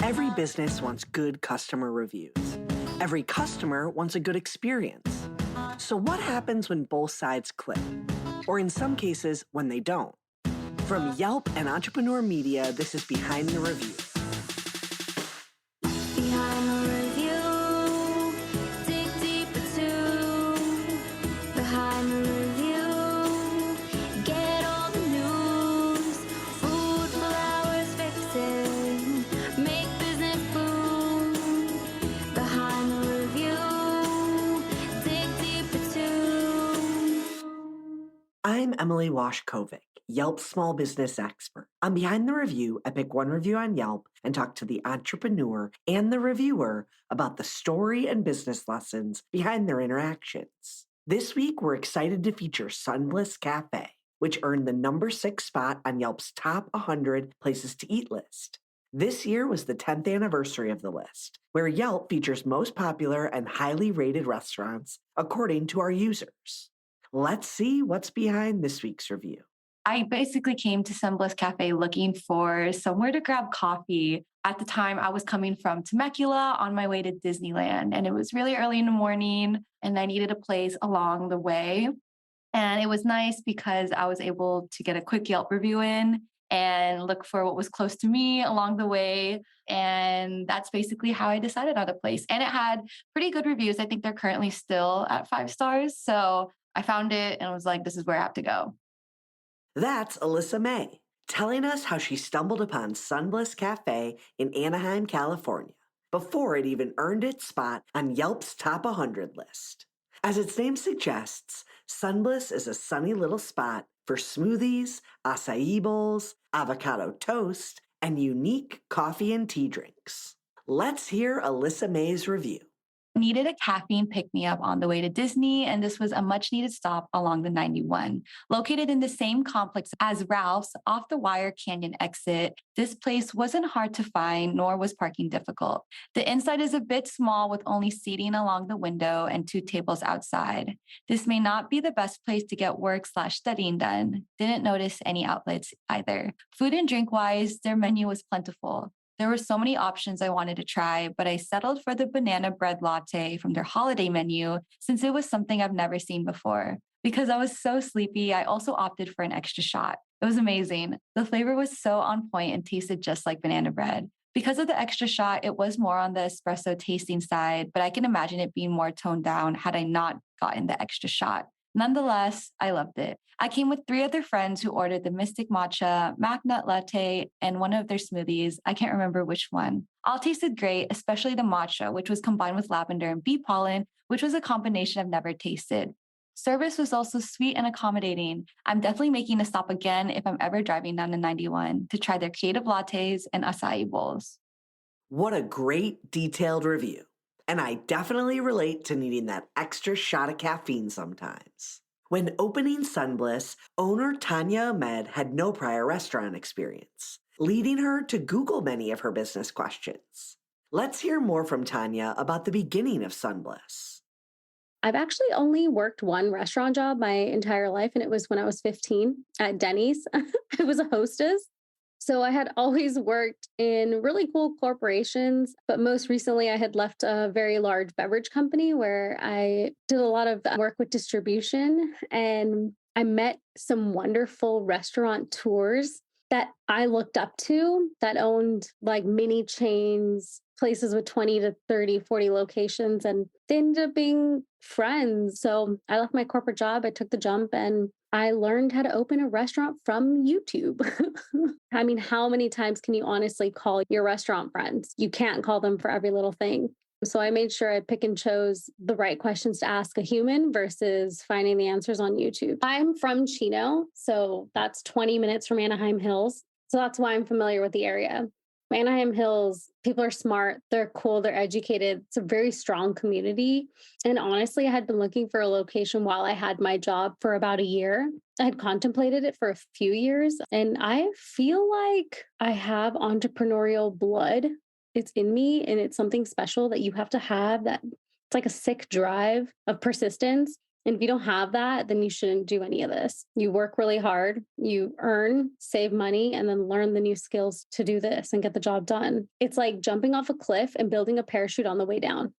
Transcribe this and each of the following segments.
Every business wants good customer reviews. Every customer wants a good experience. So what happens when both sides click? Or in some cases, when they don't? From Yelp and Entrepreneur Media, this is Behind the Review. Behind the review, dig deeper too. Behind the review, get all the news. Food, flowers, fixing, make business boom. Behind the review, dig deeper too. I'm Emily Washkovic, Yelp's small business expert. On Behind the Review, I pick one review on Yelp and talk to the entrepreneur and the reviewer about the story and business lessons behind their interactions. This week, we're excited to feature Sunbliss Cafe, which earned the number 6 spot on Yelp's top 100 places to eat list. This year was the 10th anniversary of the list, where Yelp features most popular and highly rated restaurants according to our users. Let's see what's behind this week's review. I basically came to Sunbliss Cafe looking for somewhere to grab coffee. At the time, I was coming from Temecula on my way to Disneyland, and it was really early in the morning, and I needed a place along the way. And it was nice because I was able to get a quick Yelp review in and look for what was close to me along the way. And that's basically how I decided on a place. And it had pretty good reviews. I think they're currently still at 5 stars. So I found it and was like, this is where I have to go. That's Alyssa May, telling us how she stumbled upon Sunbliss Cafe in Anaheim, California, before it even earned its spot on Yelp's top 100 list. As its name suggests, Sunbliss is a sunny little spot for smoothies, acai bowls, avocado toast, and unique coffee and tea drinks. Let's hear Alyssa May's review. Needed a caffeine pick-me-up on the way to Disney, and this was a much-needed stop along the 91. Located in the same complex as Ralph's off the Wire Canyon exit, this place wasn't hard to find, nor was parking difficult. The inside is a bit small with only seating along the window and 2 tables outside. This may not be the best place to get work/studying done. Didn't notice any outlets either. Food and drink-wise, their menu was plentiful. There were so many options I wanted to try, but I settled for the banana bread latte from their holiday menu since it was something I've never seen before. Because I was so sleepy, I also opted for an extra shot. It was amazing. The flavor was so on point and tasted just like banana bread. Because of the extra shot, it was more on the espresso tasting side, but I can imagine it being more toned down had I not gotten the extra shot. Nonetheless, I loved it. I came with 3 other friends who ordered the Mystic Matcha, Mac Nut Latte, and one of their smoothies. I can't remember which one. All tasted great, especially the matcha, which was combined with lavender and bee pollen, which was a combination I've never tasted. Service was also sweet and accommodating. I'm definitely making a stop again if I'm ever driving down the 91 to try their creative lattes and acai bowls. What a great detailed review. And I definitely relate to needing that extra shot of caffeine sometimes. When opening Sunbliss, owner Tanya Ahmed had no prior restaurant experience, leading her to Google many of her business questions. Let's hear more from Tanya about the beginning of Sunbliss. I've actually only worked one restaurant job my entire life, and it was when I was 15 at Denny's. I was a hostess. So I had always worked in really cool corporations, but most recently I had left a very large beverage company where I did a lot of work with distribution, and I met some wonderful restaurateurs that I looked up to that owned like mini chains, places with 20 to 30, 40 locations, and they ended up being friends. So I left my corporate job, I took the jump, and I learned how to open a restaurant from YouTube. I mean, how many times can you honestly call your restaurant friends? You can't call them for every little thing. So I made sure I pick and chose the right questions to ask a human versus finding the answers on YouTube. I'm from Chino, so that's 20 minutes from Anaheim Hills. So that's why I'm familiar with the area. Anaheim Hills, people are smart, they're cool, they're educated. It's a very strong community. And honestly, I had been looking for a location while I had my job for about a year. I had contemplated it for a few years, and I feel like I have entrepreneurial blood. It's in me, and it's something special that you have to have, that it's like a sick drive of persistence. And if you don't have that, then you shouldn't do any of this. You work really hard, you earn, save money, and then learn the new skills to do this and get the job done. It's like jumping off a cliff and building a parachute on the way down.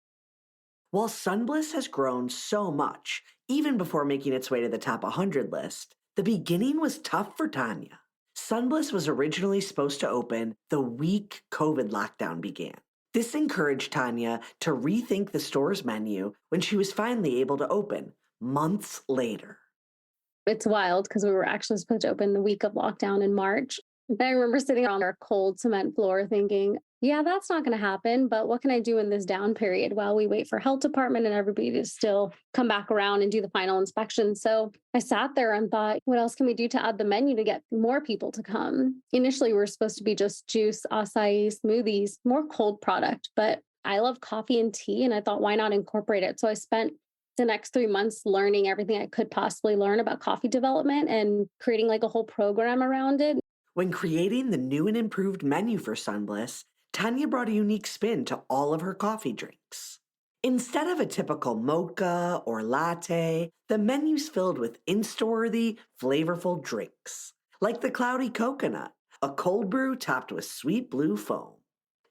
While Sunbliss has grown so much, even before making its way to the top 100 list, the beginning was tough for Tanya. Sunbliss was originally supposed to open the week COVID lockdown began. This encouraged Tanya to rethink the store's menu when she was finally able to open, months later. It's wild because we were actually supposed to open the week of lockdown in March. And I remember sitting on our cold cement floor thinking, yeah, that's not going to happen. But what can I do in this down period while we wait for health department and everybody to still come back around and do the final inspection? So I sat there and thought, what else can we do to add the menu to get more people to come? Initially, we were supposed to be just juice, acai, smoothies, more cold product. But I love coffee and tea. And I thought, why not incorporate it? So I spent the next 3 months learning everything I could possibly learn about coffee development and creating like a whole program around it. When creating the new and improved menu for Sunbliss, Tanya brought a unique spin to all of her coffee drinks. Instead of a typical mocha or latte, the menu's filled with Insta-worthy, flavorful drinks, like the cloudy coconut, a cold brew topped with sweet blue foam.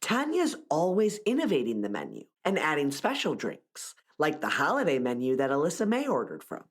Tanya's always innovating the menu and adding special drinks, like the holiday menu that Alyssa May ordered from.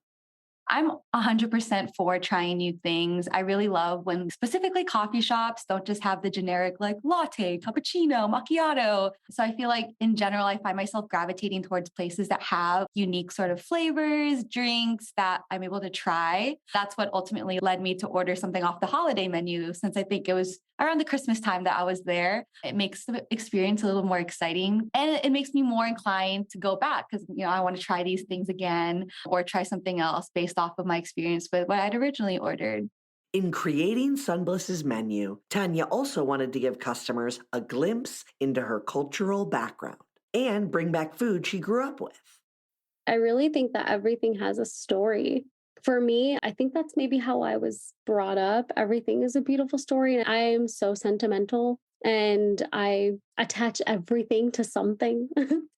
I'm 100% for trying new things. I really love when specifically coffee shops don't just have the generic like latte, cappuccino, macchiato. So I feel like in general, I find myself gravitating towards places that have unique sort of flavors, drinks that I'm able to try. That's what ultimately led me to order something off the holiday menu, since I think it was around the Christmas time that I was there. It makes the experience a little more exciting, and it makes me more inclined to go back because, I want to try these things again or try something else based off of my experience with what I'd originally ordered. In creating Sunbliss's menu, Tanya also wanted to give customers a glimpse into her cultural background and bring back food she grew up with. I really think that everything has a story. For me, I think that's maybe how I was brought up. Everything is a beautiful story. And I am so sentimental and I attach everything to something.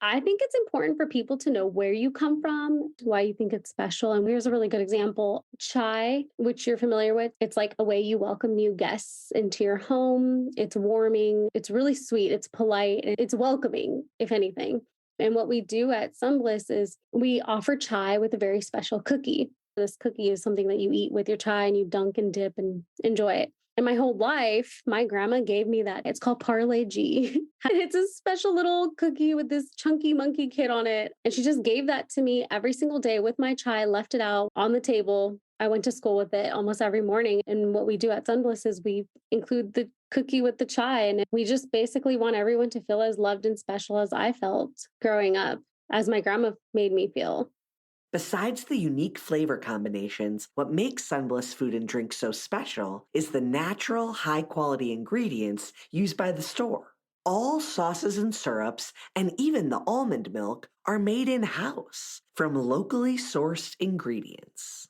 I think it's important for people to know where you come from, why you think it's special. And here's a really good example: chai, which you're familiar with. It's like a way you welcome new guests into your home. It's warming, it's really sweet, it's polite, and it's welcoming, if anything. And what we do at Sunbliss is we offer chai with a very special cookie. This cookie is something that you eat with your chai and you dunk and dip and enjoy it. And my whole life, my grandma gave me that. It's called Parle G. It's a special little cookie with this chunky monkey kid on it. And she just gave that to me every single day with my chai, left it out on the table. I went to school with it almost every morning. And what we do at Sunbliss is we include the cookie with the chai. And we just basically want everyone to feel as loved and special as I felt growing up, as my grandma made me feel. Besides the unique flavor combinations, what makes Sunbliss food and drink so special is the natural, high-quality ingredients used by the store. All sauces and syrups, and even the almond milk, are made in-house from locally sourced ingredients.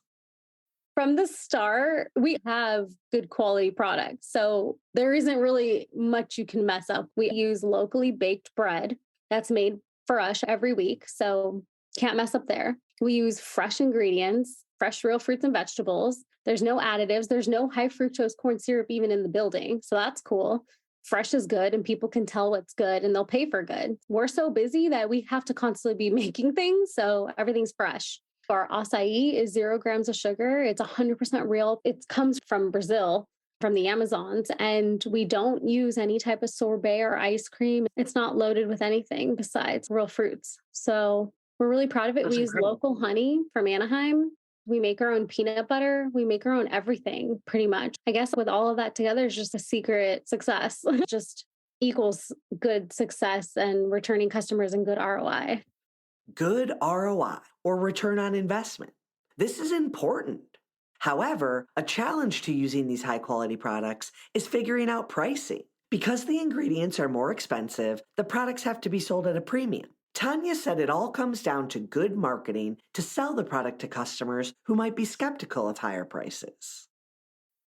From the start, we have good quality products. So there isn't really much you can mess up. We use locally baked bread that's made for us every week. So can't mess up there. We use fresh ingredients, fresh real fruits and vegetables. There's no additives. There's no high fructose corn syrup even in the building. So that's cool. Fresh is good and people can tell what's good and they'll pay for good. We're so busy that we have to constantly be making things. So everything's fresh. Our acai is 0 grams of sugar. It's 100% real. It comes from Brazil, from the Amazons, and we don't use any type of sorbet or ice cream. It's not loaded with anything besides real fruits. So we're really proud of it. That's We use incredible. local honey from Anaheim. We make our own peanut butter. We make our own everything pretty much. I guess with all of that together is just a secret success. Just equals good success and returning customers and good ROI. Good ROI, or return on investment. This is important. However, a challenge to using these high-quality products is figuring out pricing. Because the ingredients are more expensive, the products have to be sold at a premium. Tanya said it all comes down to good marketing to sell the product to customers who might be skeptical of higher prices.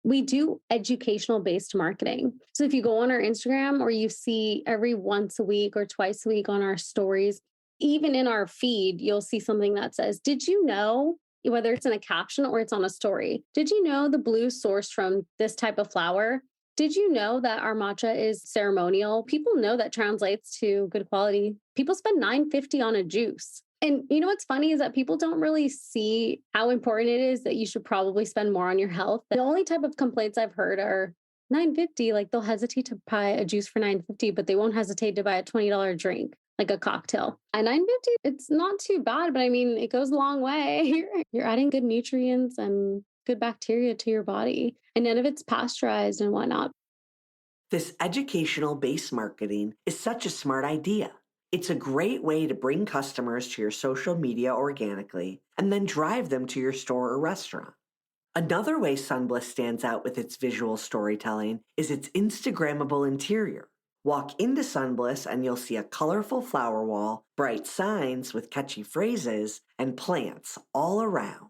We do educational based marketing. So if you go on our Instagram or you see every once a week or twice a week on our stories, Even in our feed, you'll see something that says, did you know, whether it's in a caption or it's on a story, did you know the blue sourced from this type of flower? Did you know that our matcha is ceremonial? People know that translates to good quality. People spend $9.50 on a juice. And you know what's funny is that people don't really see how important it is that you should probably spend more on your health. The only type of complaints I've heard are $9.50, like they'll hesitate to buy a juice for $9.50, but they won't hesitate to buy a $20 drink, like a cocktail. At $9.50, it's not too bad, but I mean, it goes a long way. You're adding good nutrients and good bacteria to your body, and none of it's pasteurized and whatnot. This educational based marketing is such a smart idea. It's a great way to bring customers to your social media organically and then drive them to your store or restaurant. Another way Sunbliss stands out with its visual storytelling is its Instagrammable interior. Walk into Sunbliss and you'll see a colorful flower wall, bright signs with catchy phrases, and plants all around.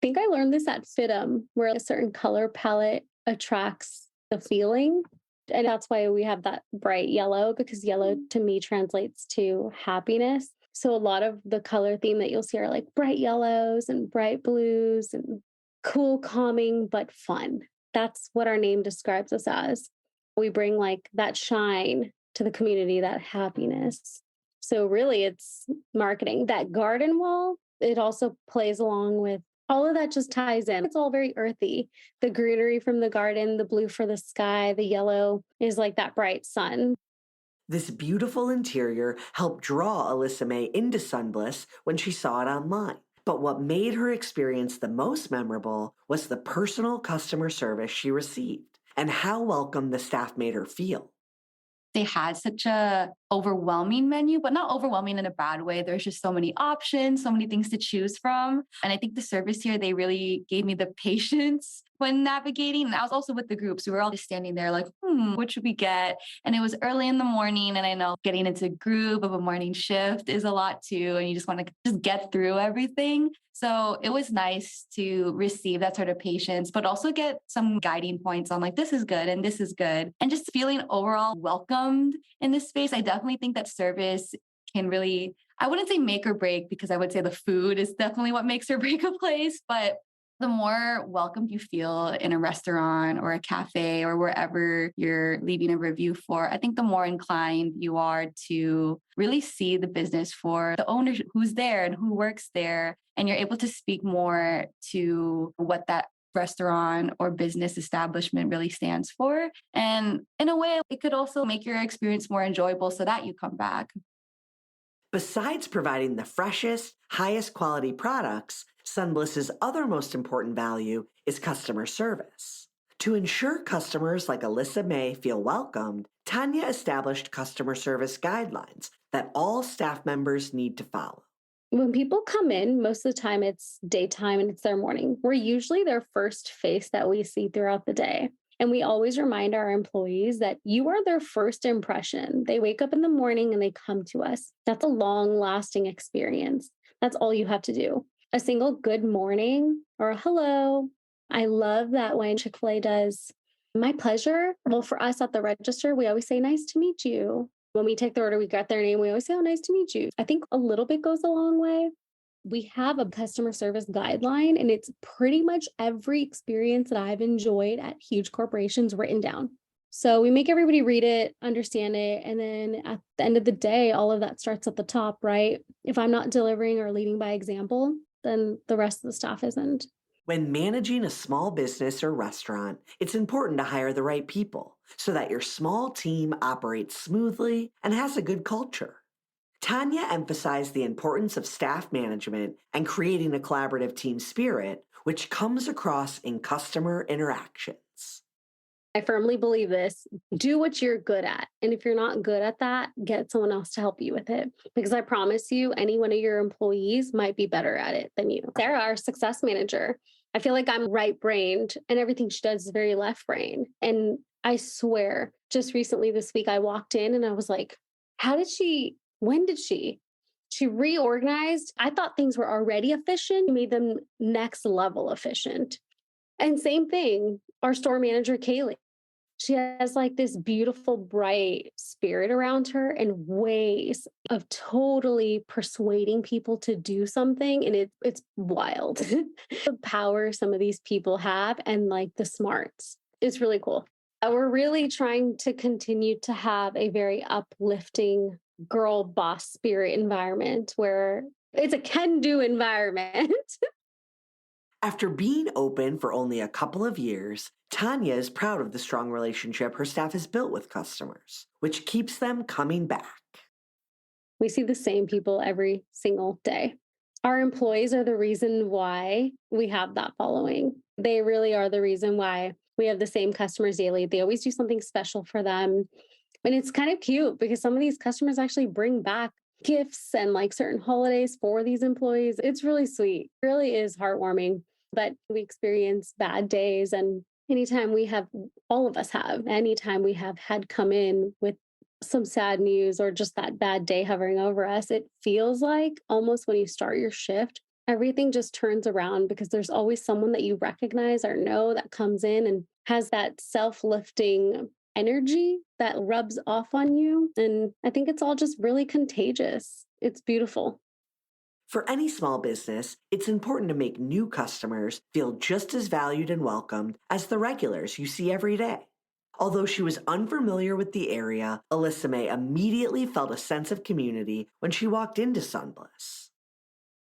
I think I learned this at FITM, where a certain color palette attracts the feeling. And that's why we have that bright yellow, because yellow to me translates to happiness. So a lot of the color theme that you'll see are like bright yellows and bright blues and cool, calming, but fun. That's what our name describes us as. We bring like that shine to the community, that happiness. So really it's marketing. That garden wall, it also plays along with all of that, just ties in. It's all very earthy. The greenery from the garden, the blue for the sky, the yellow is like that bright sun. This beautiful interior helped draw Alyssa May into Sunbliss when she saw it online. But what made her experience the most memorable was the personal customer service she received and how welcome the staff made her feel. They had such a overwhelming menu, but not overwhelming in a bad way. There's just so many options, so many things to choose from. And I think the service here, they really gave me the patience when navigating. And I was also with the group. So we were all just standing there like, what should we get? And it was early in the morning. And I know getting into a group of a morning shift is a lot too. And you just want to just get through everything. So it was nice to receive that sort of patience, but also get some guiding points on like, this is good and this is good. And just feeling overall welcomed in this space. I definitely think that service can really, I wouldn't say make or break, because I would say the food is definitely what makes or break a place. But the more welcomed you feel in a restaurant or a cafe or wherever you're leaving a review for, I think the more inclined you are to really see the business for the owner who's there and who works there. And you're able to speak more to what that restaurant or business establishment really stands for. And in a way, it could also make your experience more enjoyable so that you come back. Besides providing the freshest, highest quality products, Sunbliss's other most important value is customer service. To ensure customers like Alyssa May feel welcomed, Tanya established customer service guidelines that all staff members need to follow. When people come in, most of the time it's daytime and it's their morning. We're usually their first face that we see throughout the day. And we always remind our employees that you are their first impression. They wake up in the morning and they come to us. That's a long lasting experience. That's all you have to do. A single good morning or a hello. I love that when Chick-fil-A does my pleasure. Well, for us at the register, we always say, nice to meet you. When we take the order, we get their name. We always say, oh, nice to meet you. I think a little bit goes a long way. We have a customer service guideline, and it's pretty much every experience that I've enjoyed at huge corporations written down. So we make everybody read it, understand it. And then at the end of the day, all of that starts at the top, right? If I'm not delivering or leading by example, then the rest of the staff isn't. When managing a small business or restaurant, it's important to hire the right people so that your small team operates smoothly and has a good culture. Tanya emphasized the importance of staff management and creating a collaborative team spirit, which comes across in customer interactions. I firmly believe this. Do what you're good at. And if you're not good at that, get someone else to help you with it. Because I promise you, any one of your employees might be better at it than you. Sarah, our success manager, I feel like I'm right-brained and everything she does is very left-brained. And I swear, just recently this week, I walked in and I was like, when did she? She reorganized. I thought things were already efficient, made them next level efficient. And same thing, our store manager, Kaylee. She has like this beautiful, bright spirit around her and ways of totally persuading people to do something. And it's wild. The power some of these people have and like the smarts. It's really cool. We're really trying to continue to have a very uplifting girl boss spirit environment where it's a can do environment. After being open for only a couple of years, Tanya is proud of the strong relationship her staff has built with customers, which keeps them coming back. We see the same people every single day. Our employees are the reason why we have that following. They really are the reason why we have the same customers daily. They always do something special for them. And it's kind of cute because some of these customers actually bring back gifts and like certain holidays for these employees. It's really sweet. It really is heartwarming. But we experience bad days. And anytime we have, all of us have, anytime we have had come in with some sad news or just that bad day hovering over us, it feels like almost when you start your shift, everything just turns around because there's always someone that you recognize or know that comes in and has that self-lifting energy that rubs off on you. And I think it's all just really contagious. It's beautiful. For any small business, it's important to make new customers feel just as valued and welcomed as the regulars you see every day. Although she was unfamiliar with the area, Alyssa May immediately felt a sense of community when she walked into Sunbliss.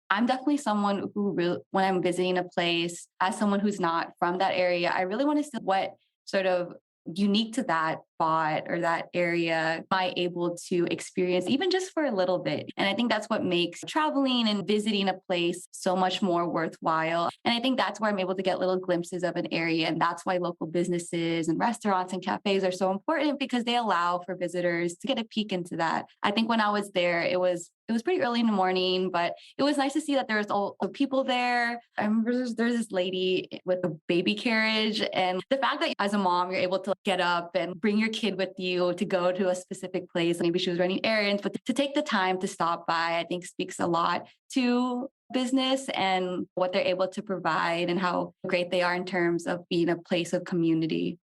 I'm definitely someone who really, when I'm visiting a place, as someone who's not from that area, I really want to see what sort of unique to that spot or that area am I able to experience even just for a little bit. And I think that's what makes traveling and visiting a place so much more worthwhile. And I think that's where I'm able to get little glimpses of an area. And that's why local businesses and restaurants and cafes are so important because they allow for visitors to get a peek into that. I think when I was there, it was pretty early in the morning, but it was nice to see that there was all the people there. I remember there's this lady with a baby carriage. And the fact that as a mom, you're able to get up and bring your kid with you to go to a specific place. Maybe she was running errands, but to take the time to stop by, I think speaks a lot to business and what they're able to provide and how great they are in terms of being a place of community.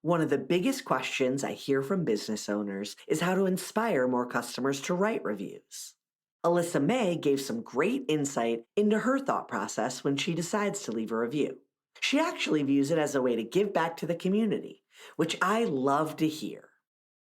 One of the biggest questions I hear from business owners is how to inspire more customers to write reviews. Alyssa May gave some great insight into her thought process when she decides to leave a review. She actually views it as a way to give back to the community, which I love to hear.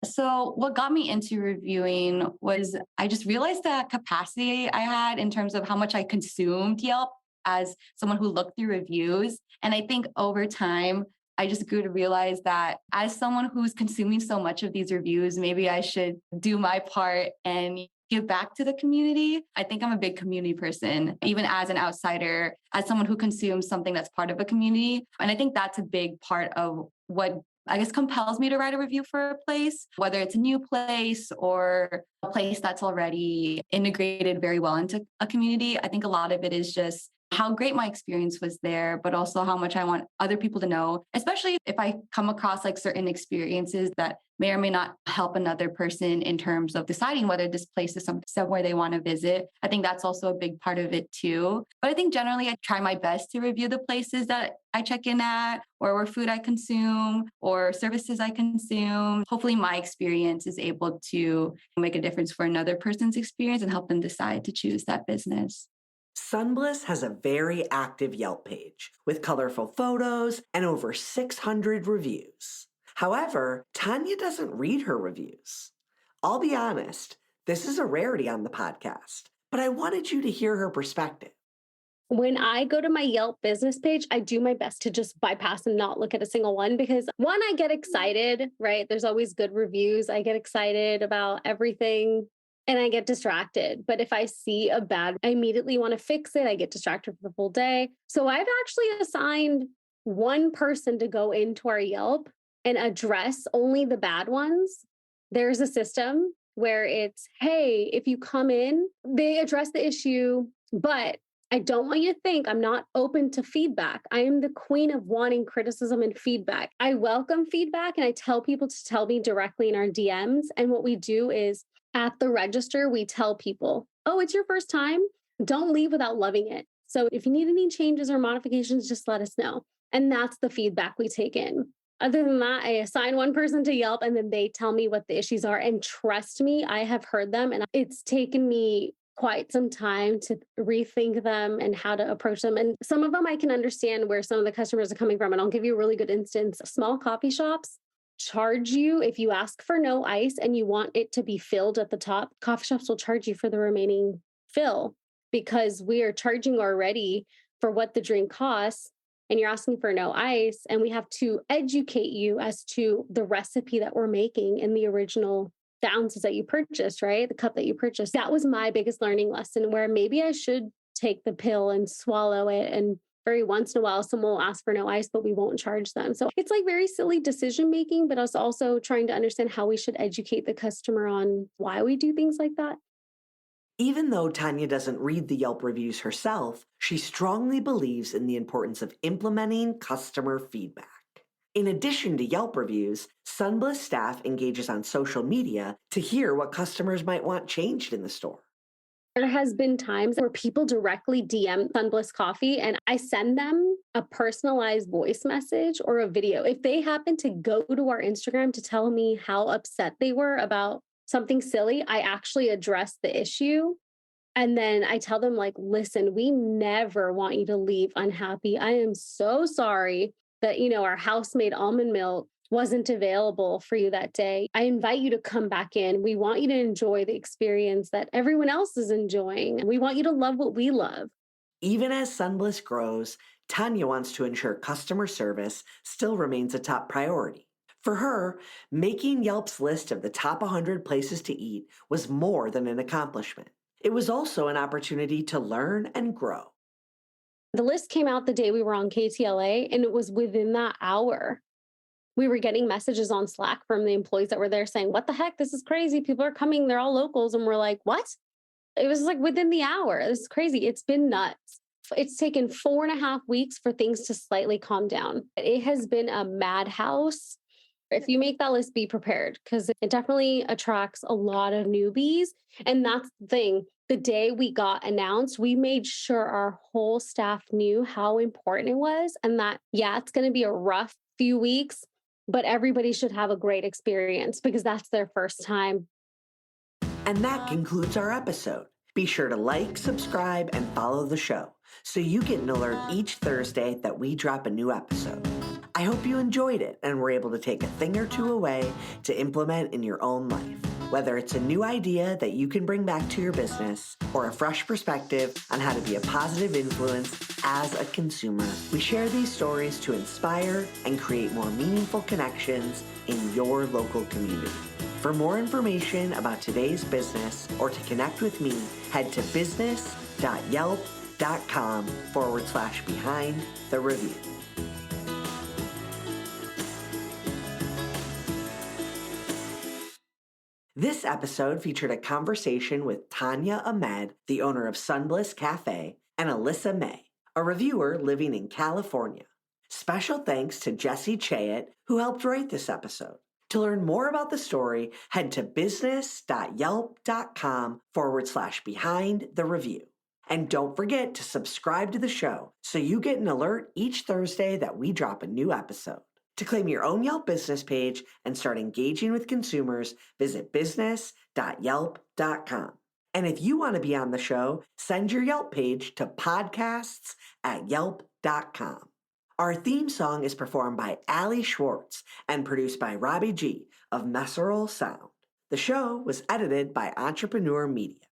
So what got me into reviewing was I just realized the capacity I had in terms of how much I consumed Yelp as someone who looked through reviews. And I think over time, I just grew to realize that as someone who's consuming so much of these reviews, maybe I should do my part and give back to the community. I think I'm a big community person, even as an outsider, as someone who consumes something that's part of a community. And I think that's a big part of what I guess compels me to write a review for a place, whether it's a new place or a place that's already integrated very well into a community. I think a lot of it is just how great my experience was there, but also how much I want other people to know, especially if I come across like certain experiences that may or may not help another person in terms of deciding whether this place is somewhere they want to visit. I think that's also a big part of it too. But I think generally I try my best to review the places that I check in at or where food I consume or services I consume. Hopefully my experience is able to make a difference for another person's experience and help them decide to choose that business. Sunbliss has a very active Yelp page with colorful photos and over 600 reviews. However, Tanya doesn't read her reviews. I'll be honest, this is a rarity on the podcast, but I wanted you to hear her perspective. When I go to my Yelp business page, I do my best to just bypass and not look at a single one because one, I get excited, right? There's always good reviews. I get excited about everything and I get distracted. But if I see a bad, I immediately want to fix it. I get distracted for the whole day. So I've actually assigned one person to go into our Yelp and address only the bad ones. There's a system where it's, hey, if you come in, they address the issue, but I don't want you to think I'm not open to feedback. I am the queen of wanting criticism and feedback. I welcome feedback and I tell people to tell me directly in our DMs. And what we do is at the register, we tell people, oh, it's your first time. Don't leave without loving it. So if you need any changes or modifications, just let us know. And that's the feedback we take in. Other than that, I assign one person to Yelp and then they tell me what the issues are. And trust me, I have heard them and it's taken me quite some time to rethink them and how to approach them. And some of them I can understand where some of the customers are coming from. And I'll give you a really good instance. Small coffee shops charge you if you ask for no ice and you want it to be filled at the top. Coffee shops will charge you for the remaining fill because we are charging already for what the drink costs and you're asking for no ice. And we have to educate you as to the recipe that we're making in the original the ounces that you purchased, right? The cup that you purchased. That was my biggest learning lesson where maybe I should take the pill and swallow it. And very once in a while, someone will ask for no ice, but we won't charge them. So it's like very silly decision making, but us also trying to understand how we should educate the customer on why we do things like that. Even though Tanya doesn't read the Yelp reviews herself, she strongly believes in the importance of implementing customer feedback. In addition to Yelp reviews, Sunbliss staff engages on social media to hear what customers might want changed in the store. There has been times where people directly DM Sunbliss Coffee and I send them a personalized voice message or a video. If they happen to go to our Instagram to tell me how upset they were about something silly, I actually address the issue. And then I tell them, like, listen, we never want you to leave unhappy. I am so sorry that, our house-made almond milk wasn't available for you that day. I invite you to come back in. We want you to enjoy the experience that everyone else is enjoying. We want you to love what we love. Even as Sunbliss grows, Tanya wants to ensure customer service still remains a top priority. For her, making Yelp's list of the top 100 places to eat was more than an accomplishment. It was also an opportunity to learn and grow. The list came out the day we were on KTLA, and it was within that hour. We were getting messages on Slack from the employees that were there saying, what the heck? This is crazy. People are coming. They're all locals. And we're like, what? It was like within the hour. This is crazy. It's been nuts. It's taken 4.5 weeks for things to slightly calm down. It has been a madhouse. If you make that list, be prepared because it definitely attracts a lot of newbies. And that's the thing. The day we got announced, we made sure our whole staff knew how important it was and that, yeah, it's going to be a rough few weeks, but everybody should have a great experience because that's their first time. And that concludes our episode. Be sure to like, subscribe, and follow the show so you get an alert each Thursday that we drop a new episode. I hope you enjoyed it and were able to take a thing or two away to implement in your own life. Whether it's a new idea that you can bring back to your business or a fresh perspective on how to be a positive influence as a consumer, we share these stories to inspire and create more meaningful connections in your local community. For more information about today's business or to connect with me, head to business.yelp.com/behind the review. This episode featured a conversation with Tanya Ahmed, the owner of Sunbliss Cafe, and Alyssa May, a reviewer living in California. Special thanks to Jesse Chayet, who helped write this episode. To learn more about the story, head to business.yelp.com/behind the review. And don't forget to subscribe to the show so you get an alert each Thursday that we drop a new episode. To claim your own Yelp business page and start engaging with consumers, visit business.yelp.com. And if you want to be on the show, send your Yelp page to podcasts@yelp.com. Our theme song is performed by Ali Schwartz and produced by Robbie G of Messerol Sound. The show was edited by Entrepreneur Media.